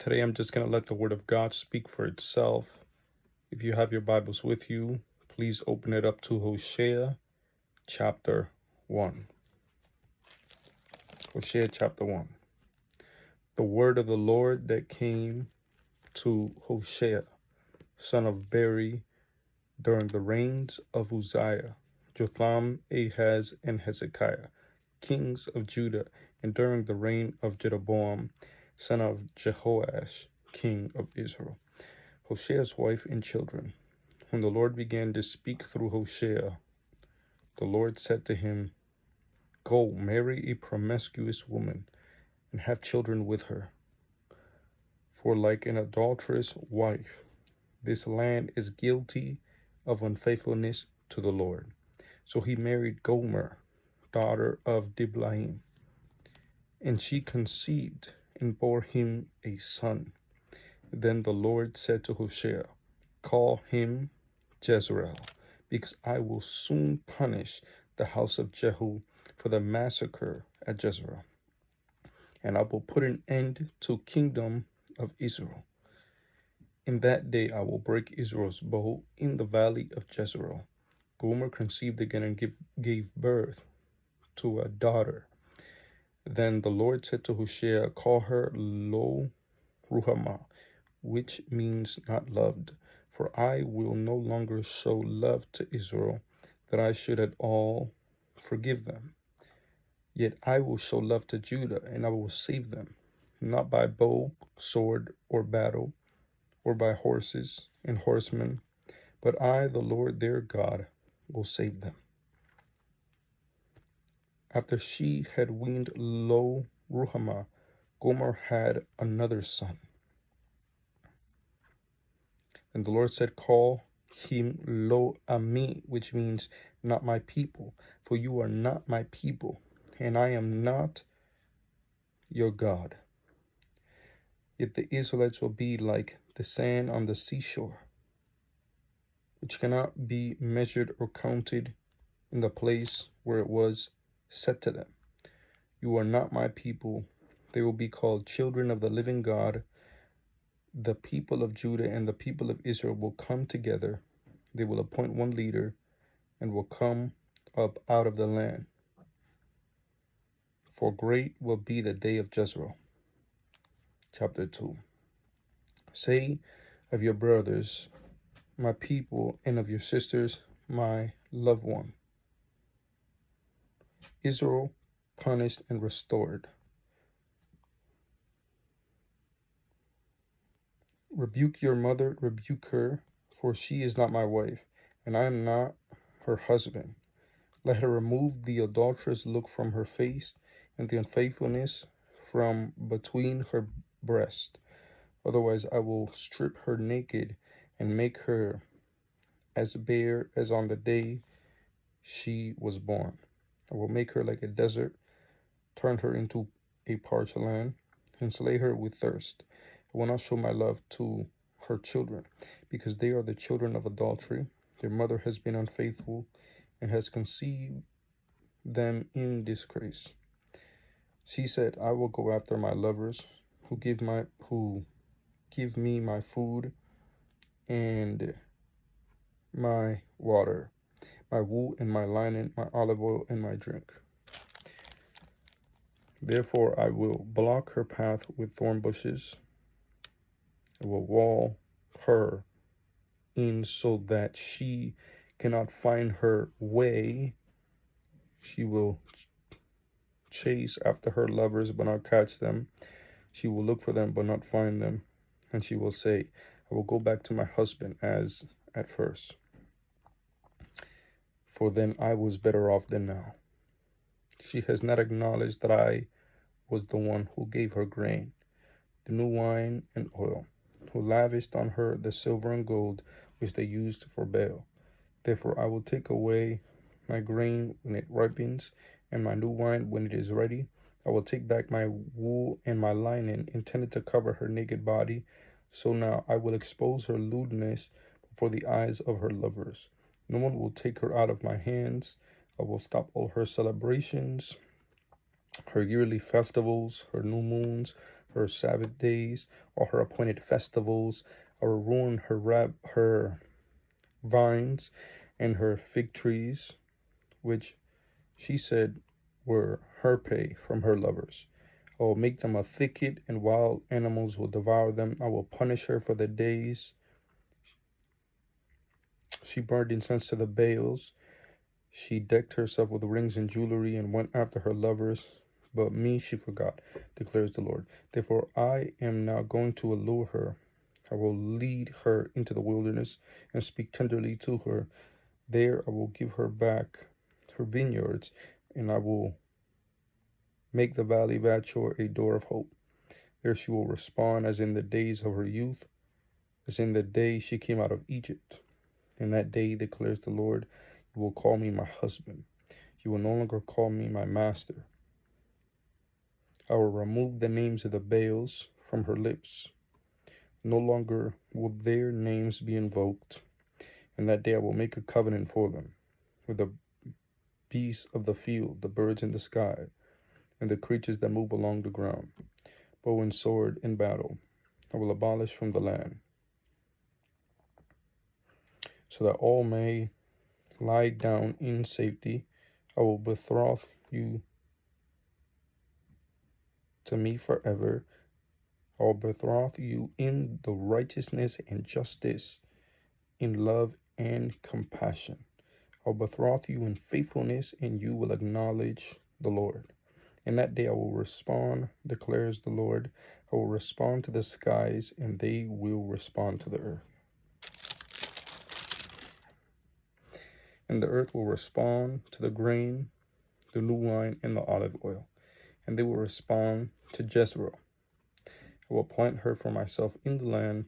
Today I'm just going to let the Word of God speak for itself. If you have your Bibles with you, please open it up to Hosea chapter 1. Hosea chapter 1. The word of the Lord that came to Hosea, son of Beri, during the reigns of Uzziah, Jotham, Ahaz, and Hezekiah, kings of Judah, and during the reign of Jeroboam, son of Jehoash, king of Israel. Hosea's wife and children. When the Lord began to speak through Hosea, the Lord said to him, "Go, marry a promiscuous woman, and have children with her. For like an adulterous wife, this land is guilty of unfaithfulness to the Lord." So he married Gomer, daughter of Diblaim, and she conceived and bore him a son. Then the Lord said to Hosea, "Call him Jezreel, because I will soon punish the house of Jehu for the massacre at Jezreel, and I will put an end to kingdom of Israel. In that day I will break Israel's bow in the valley of Jezreel." Gomer conceived again and gave birth to a daughter. Then the Lord said to Hosea, "Call her Lo Ruhamah, which means not loved, for I will no longer show love to Israel, that I should at all forgive them. Yet I will show love to Judah, and I will save them, not by bow, sword, or battle, or by horses and horsemen, but I, the Lord their God, will save them." After she had weaned Lo Ruhamah, Gomer had another son. And the Lord said, "Call him Lo Ami, which means not my people, for you are not my people, and I am not your God. Yet the Israelites will be like the sand on the seashore, which cannot be measured or counted in the place where it was said to them, 'You are not my people.' They will be called children of the living God. The people of Judah and the people of Israel will come together. They will appoint one leader and will come up out of the land. For great will be the day of Jezreel." Chapter 2. Say of your brothers, "My people," and of your sisters, "My loved one." Israel punished and restored. Rebuke your mother, rebuke her, for she is not my wife, and I am not her husband. Let her remove the adulterous look from her face, and the unfaithfulness from between her breasts. Otherwise I will strip her naked and make her as bare as on the day she was born. I will make her like a desert, turn her into a parched land, and slay her with thirst. I will not show my love to her children, because they are the children of adultery. Their mother has been unfaithful and has conceived them in disgrace. She said, "I will go after my lovers who give me my food and my water, my wool and my linen, my olive oil and my drink. Therefore I will block her path with thorn bushes. I will wall her in so that she cannot find her way. She will chase after her lovers but not catch them. She will look for them but not find them. And she will say, 'I will go back to my husband as at first, for then I was better off than now.' She has not acknowledged that I was the one who gave her grain, the new wine and oil, who lavished on her the silver and gold which they used for Baal. Therefore I will take away my grain when it ripens, and my new wine when it is ready. I will take back my wool and my linen intended to cover her naked body. So now I will expose her lewdness before the eyes of her lovers. No one will take her out of my hands. I will stop all her celebrations, her yearly festivals, her new moons, her Sabbath days, all her appointed festivals. I will ruin her vines and her fig trees, which she said were her pay from her lovers. I will make them a thicket, and wild animals will devour them. I will punish her for the days she burned incense to the Baals. She decked herself with rings and jewelry and went after her lovers, but me she forgot, declares the Lord. Therefore I am now going to allure her. I will lead her into the wilderness and speak tenderly to her. There I will give her back her vineyards, and I will make the valley of Achor a door of hope. There she will respond as in the days of her youth, as in the day she came out of Egypt. In that day, declares the Lord, you will call me my husband. You will no longer call me my master. I will remove the names of the Baals from her lips. No longer will their names be invoked. In that day I will make a covenant for them with the beasts of the field, the birds in the sky, and the creatures that move along the ground. Bow and sword in battle I will abolish from the land, so that all may lie down in safety. I will betroth you to me forever. I will betroth you in the righteousness and justice, in love and compassion. I will betroth you in faithfulness, and you will acknowledge the Lord. In that day I will respond, declares the Lord. I will respond to the skies, and they will respond to the earth. And the earth will respond to the grain, the new wine, and the olive oil. And they will respond to Jezreel. I will plant her for myself in the land.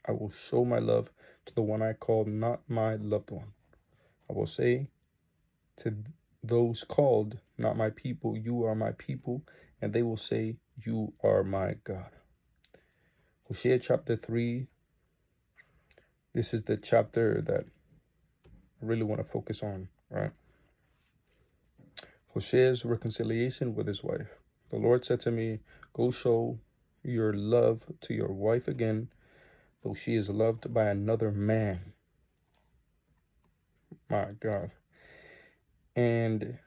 I will show my love to the one I call not my loved one. I will say to those called not my people, you are my people, and they will say, you are my God. Hosea chapter 3. This is the chapter that I really want to focus on, right? Hosea's reconciliation with his wife. The Lord said to me, go show your love to your wife again, though she is loved by another man. My God. And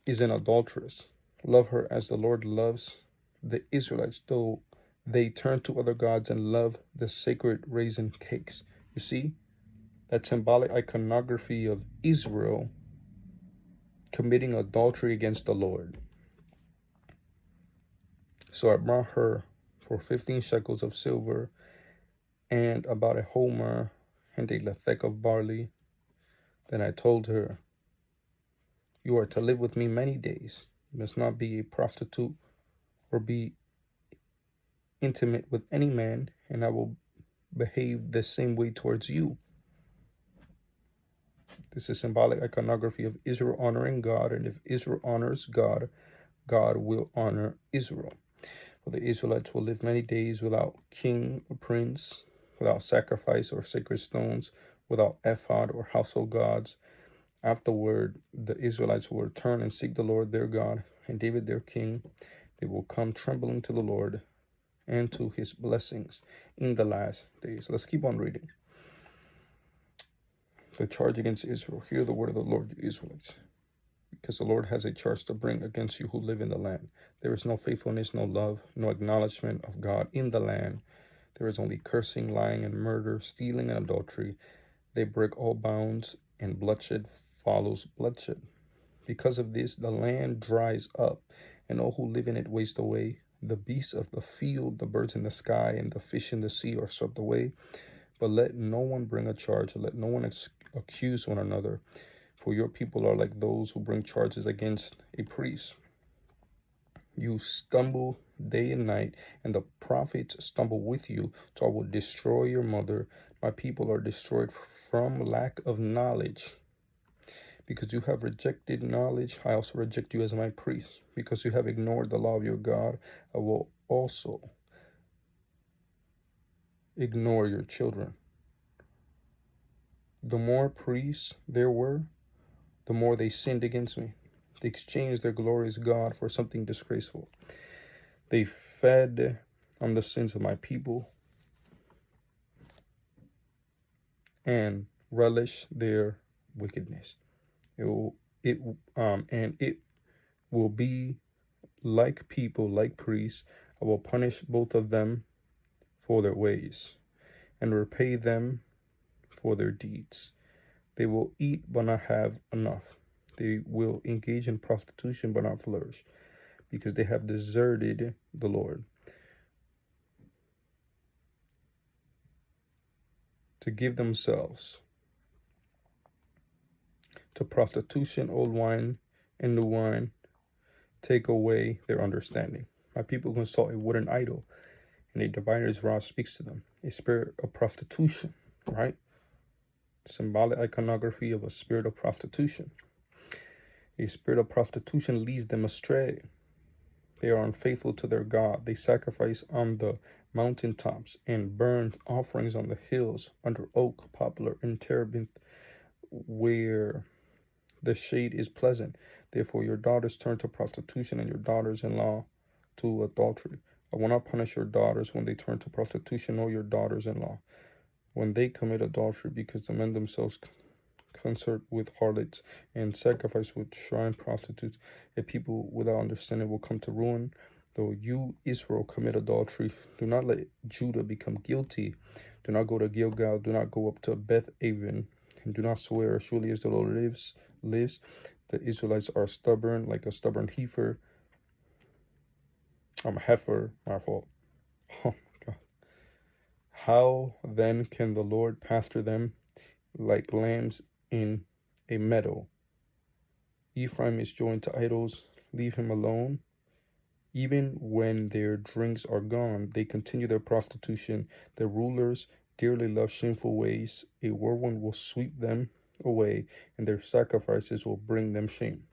is an adulteress. Love her as the Lord loves the Israelites, though they turn to other gods and love the sacred raisin cakes. You see, that symbolic iconography of Israel committing adultery against the Lord. So I brought her for 15 shekels of silver and about a homer and a lethek of barley. Then I told her, you are to live with me many days. You must not be a prostitute or be intimate with any man, and I will behave the same way towards you. This is symbolic iconography of Israel honoring God, and if Israel honors God, God will honor Israel. For the Israelites will live many days without king or prince, without sacrifice or sacred stones, without ephod or household gods. Afterward, the Israelites will return and seek the Lord their God and David their king. They will come trembling to the Lord and to his blessings in the last days. Let's keep on reading. The charge against Israel. Hear the word of the Lord, you Israelites, because the Lord has a charge to bring against you who live in the land. There is no faithfulness, no love, no acknowledgement of God in the land. There is only cursing, lying, and murder, stealing, and adultery. They break all bounds, and bloodshed follows bloodshed. Because of this, the land dries up, and all who live in it waste away. The beasts of the field, the birds in the sky, and the fish in the sea are swept away. But let no one bring a charge, let no one accuse one another. For your people are like those who bring charges against a priest. You stumble day and night, and the prophets stumble with you. So I will destroy your mother. My people are destroyed from lack of knowledge. Because you have rejected knowledge, I also reject you as my priest. Because you have ignored the law of your God, I will also ignore your children. The more priests there were, the more they sinned against me. They exchanged their glorious God for something disgraceful. They fed on the sins of my people and relish their wickedness. It will be like people, like priests. I will punish both of them for their ways and repay them for their deeds. They will eat but not have enough. They will engage in prostitution but not flourish, because they have deserted the Lord. To give themselves to prostitution, old wine and new wine, take away their understanding. My people consult a wooden idol, and a diviner's rod speaks to them. A spirit of prostitution, right? Symbolic iconography of a spirit of prostitution. A spirit of prostitution leads them astray. They are unfaithful to their God. They sacrifice on the mountaintops and burn offerings on the hills under oak, poplar, and terebinth, where the shade is pleasant. Therefore, your daughters turn to prostitution and your daughters-in-law to adultery. I will not punish your daughters when they turn to prostitution, or your daughters-in-law when they commit adultery, because the men themselves concert with harlots and sacrifice with shrine prostitutes. A people without understanding will come to ruin. Though you, Israel, commit adultery, do not let Judah become guilty. Do not go to Gilgal. Do not go up to Beth Aven, and do not swear. Surely as the Lord lives. The Israelites are stubborn, like a stubborn heifer. I'm a heifer, my fault. Oh my God. How then can the Lord pasture them like lambs in a meadow? Ephraim is joined to idols. Leave him alone. Even when their drinks are gone, they continue their prostitution. Their rulers dearly love shameful ways. A whirlwind will sweep them away, and their sacrifices will bring them shame.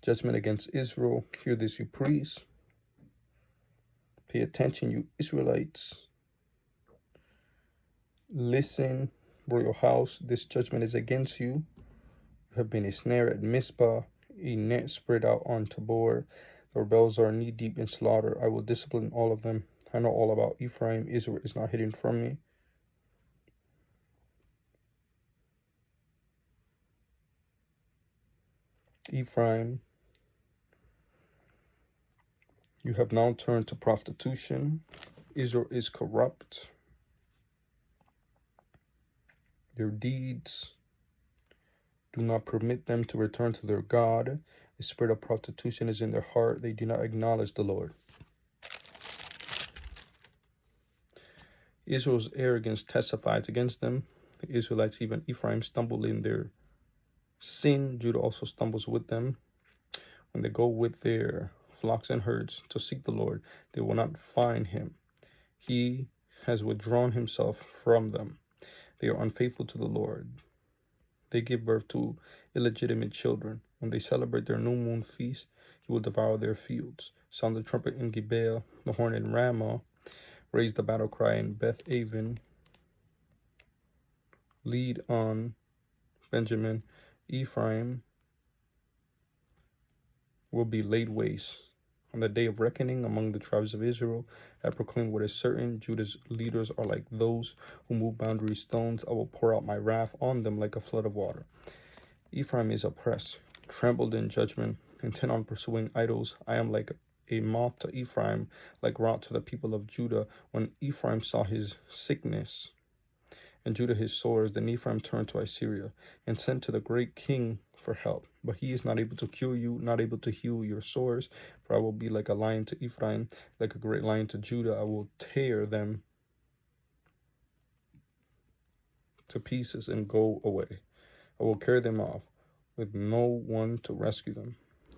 Judgment against Israel. Hear this, you priests. Pay attention, you Israelites. Listen, royal house. This judgment is against you. You have been a snare at Mizpah, a net spread out on Tabor. The rebels are knee-deep in slaughter. I will discipline all of them. I know all about Ephraim. Israel is not hidden from me. Ephraim, you have now turned to prostitution. Israel is corrupt. Their deeds do not permit them to return to their God. A spirit of prostitution is in their heart. They do not acknowledge the Lord. Israel's arrogance testifies against them. The Israelites, even Ephraim, stumble in their sin. Judah also stumbles with them. When they go with their flocks and herds to seek the Lord, they will not find him. He has withdrawn himself from them. They are unfaithful to the Lord. They give birth to illegitimate children. When they celebrate their new moon feast, he will devour their fields. Sound the trumpet in Gibeah, the horn in Ramah. Raise the battle cry in Beth Aven. Lead on Benjamin. Ephraim will be laid waste. On the day of reckoning among the tribes of Israel, I proclaim what is certain. Judah's leaders are like those who move boundary stones. I will pour out my wrath on them like a flood of water. Ephraim is oppressed, trembled in judgment, intent on pursuing idols. I am like a moth to Ephraim, like rot to the people of Judah. When Ephraim saw his sickness and Judah his sores, then Ephraim turned to Assyria and sent to the great king for help. But he is not able to cure you, not able to heal your sores. For I will be like a lion to Ephraim, like a great lion to Judah. I will tear them to pieces and go away. I will carry them off with no one to rescue them.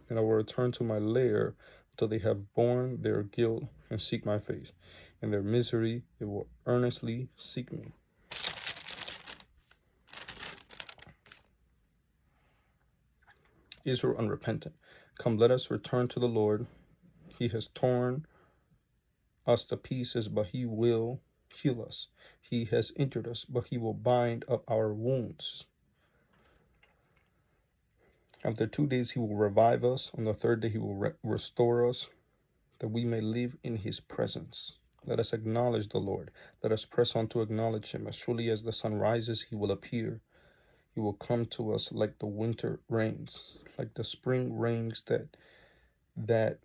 And I will return to my lair until they have borne their guilt and seek my face. In their misery, they will earnestly seek me. Israel unrepentant. Come, let us return to the Lord. He has torn us to pieces, but he will heal us. He has injured us, but he will bind up our wounds. After 2 days, he will revive us. On the third day, he will restore us. that we may live in his presence. Let us acknowledge the Lord. Let us press on to acknowledge him. As surely as the sun rises, he will appear. He will come to us like the winter rains, like the spring rains that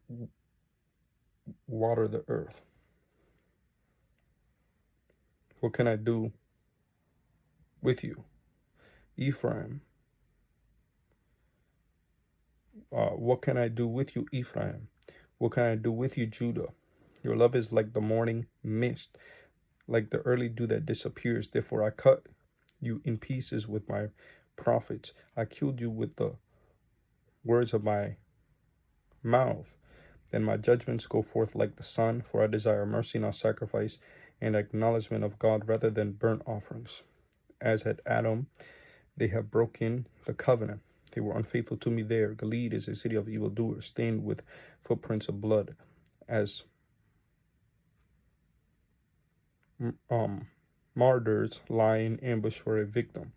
water the earth. What can I do with you, Ephraim? What can I do with you, Ephraim? What can I do with you, Judah? Your love is like the morning mist, like the early dew that disappears. Therefore I cut you in pieces with my prophets. I killed you with the words of my mouth. Then my judgments go forth like the sun, for I desire mercy, not sacrifice, and acknowledgement of God rather than burnt offerings. As at Adam, they have broken the covenant. They were unfaithful to me there. Gilead is a city of evildoers, stained with footprints of blood, as martyrs lie in ambush for a victim.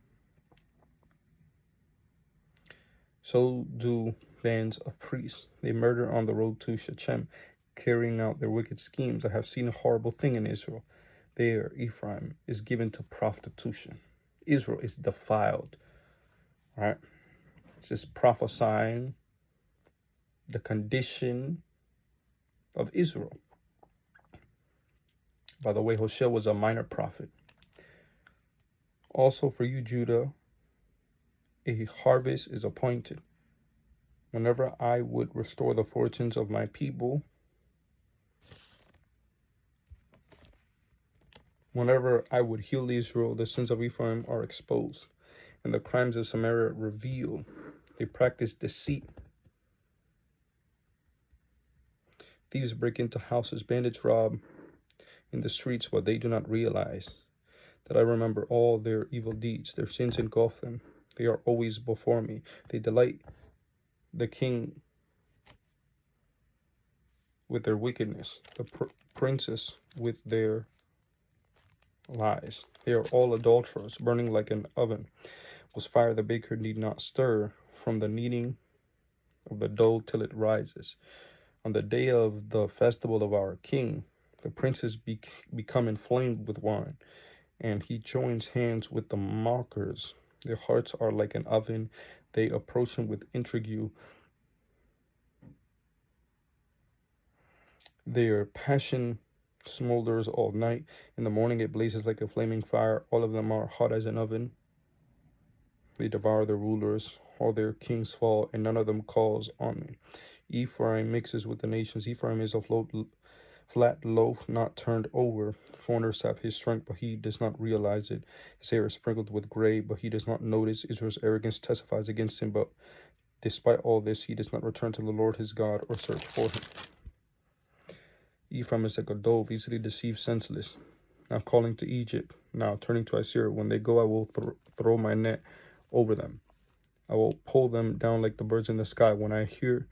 So do bands of priests. They murder on the road to Shechem, carrying out their wicked schemes. I have seen a horrible thing in Israel. There, Ephraim is given to prostitution. Israel is defiled. Right? It's just prophesying the condition of Israel. By the way, Hosea was a minor prophet. Also for you, Judah, a harvest is appointed. Whenever I would restore the fortunes of my people, whenever I would heal Israel, the sins of Ephraim are exposed, and the crimes of Samaria revealed. They practice deceit. Thieves break into houses, bandits rob in the streets, but they do not realize that I remember all their evil deeds. Their sins engulf them. They are always before me. They delight the king with their wickedness, the princes with their lies. They are all adulterers, burning like an oven. Was fire the baker need not stir from the kneading of the dough till it rises. On the day of the festival of our king, the princes become inflamed with wine, and he joins hands with the mockers. Their hearts are like an oven. They approach him with intrigue. Their passion smolders all night. In the morning it blazes like a flaming fire. All of them are hot as an oven. They devour their rulers. All their kings fall, and none of them calls on me. Ephraim mixes with the nations. Ephraim is a flat loaf, not turned over. Foreigners sap his strength, but he does not realize it. His hair is sprinkled with gray, but he does not notice. Israel's arrogance testifies against him, but despite all this, he does not return to the Lord his God or search for him. Ephraim is like a dove, easily deceived, senseless. Now calling to Egypt, now turning to Assyria. When they go, I will throw my net over them. I will pull them down like the birds in the sky. When I hear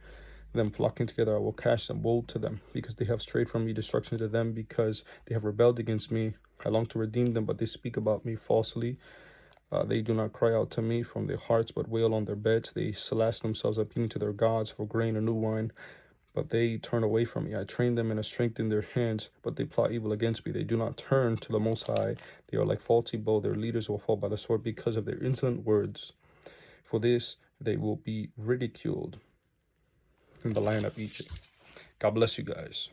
them flocking together, I will cast them. Woe to them, because they have strayed from me, destruction to them, because they have rebelled against me. I long to redeem them, but they speak about me falsely. They do not cry out to me from their hearts, but wail on their beds. They slash themselves, appealing to their gods for grain or new wine, but they turn away from me. I train them and I strengthen their hands, but they plot evil against me. They do not turn to the Most High. They are like faulty bow. Their leaders will fall by the sword because of their insolent words. For this, they will be ridiculed in the land of Egypt. God bless you guys.